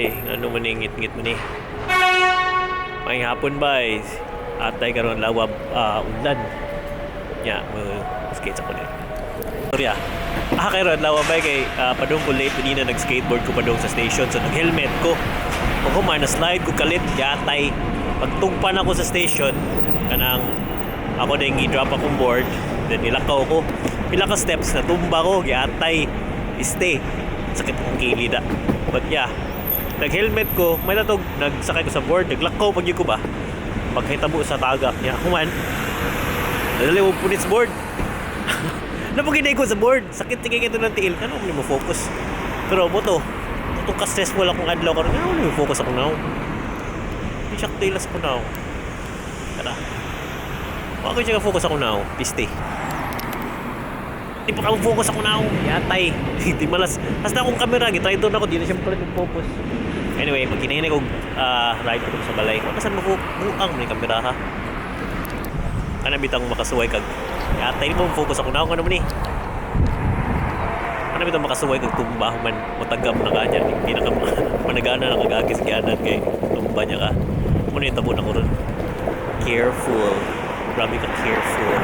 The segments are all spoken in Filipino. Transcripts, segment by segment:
bay, ano man ngit-ngit mo ni. May hapon bay. Atay karon lawab ulan. Ya, skate ako din. Sorry karon lawab bay kay padung ko late dinina nag-skateboard ko padung sa station so nag-helmet ko. Pag human na slide ko kalit yatay. Pagtugpan ako sa station kanang ako na yung i-drop akong board then nilakaw ko. Pila ka steps na tumba ko yatay. Stay. Sakit kong kilid but yeah, nag-helmet ko, may natog, nagsakay ko sa board, naglakaw pag ko ba magkahitabo sa tagak niya, kuman nadali mo punit sa board napaginay ko sa board, sakit tingin ito ng tiil, ano mo focus pero mo to, itong ka-stressful akong adlaw karon, ano mo focus ako now hindi siya tilas ko now kada wala ko siya focus ako now, piste di pa ka focus ako na yatay di malas hasta akong camera gitry doon ako di na siya makulit focus anyway pag kinahinay ko ride ko sa balay kung nasan mo buang may camera ha kana bitang makasuway kag yatay di pa focus ako na ako naman kana bitang makasuway kag tumba man matagam na kanya hindi na ka managana na kagagis ganan kay tumba niya ka muna yung tabon ako ron careful grabe ka careful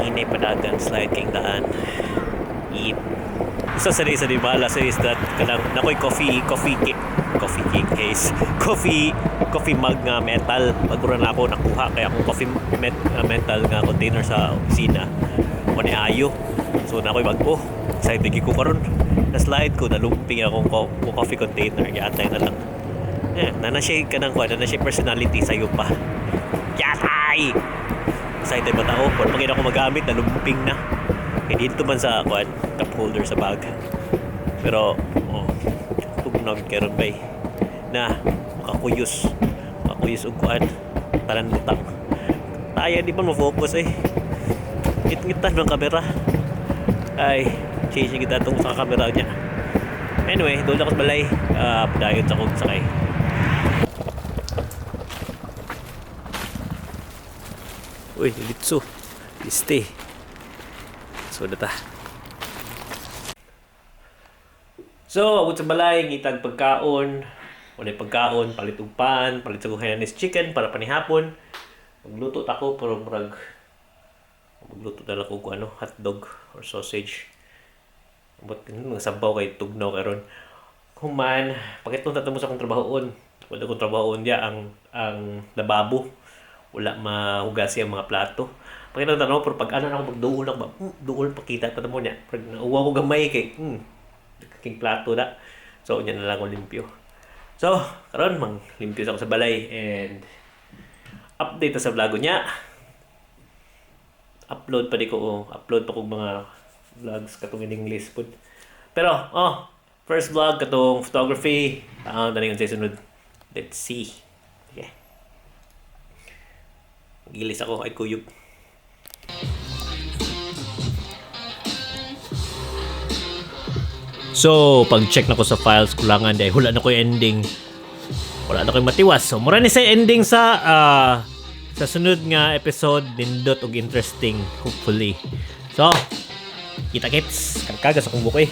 hinay padagan slide king daan eat isa sa di bala sa is that kanang nakoy coffee case coffee mug nga metal pagura na ako nakuha kaya akong coffee metal nga container sa opisina mo ni ayo so nakoy bago excited ko karon na slide ko nalumping akong coffee container yatay na lang na siya kanang na siya personality sayo pa yatay excited ba tao? Kung pag ako magamit, nalumping na. Kaya dito man sa cup holder sa bag. Pero, tugnog karon bay. Na, makakuyos og kuan. Talan lutang. Taya di ba mo-focus Ngit-ngitan ng kamera. Ay, changing kita itong sa kamera niya. Anyway, doon ako sa balay. Padayon sa kong sakay. Uy, litso. Stay. So, data. So, abot sa balay, ngitag pagkaon. Wala pagkaon, palit og pan, palit sa Hainanese chicken para panihapon. Magluto ako, pero magluto dala ko kung hotdog or sausage. Abot ng sabaw kay tugnaw karon. Human, pagkatong tatamo sa akong trabahoon. Wala akong trabahoon diya ang lababo. Wala mahugasi ang mga plato. Pag tanaw pero pag ako magduol ako ba, duol pakita ta mo niya. Pag nauwa ko gamay kay king plato na. So nya na lang ko limpyo. So, karon mang limpyo ako sa balay and update sa vlog niya. Upload pa ko mga vlogs katong in English pud. Pero first vlog katong photography, dali sa sunod. Let's see. Okay. Gilis ako ay kuyog. So, pag-check na ko sa files, kulangan dahil wala na ko yung ending. Wala na ko yung matiwas. So, mura ni sa ending sa sunod nga episode, nindot og interesting, hopefully. So, kita-kits. Kagkagas akong buko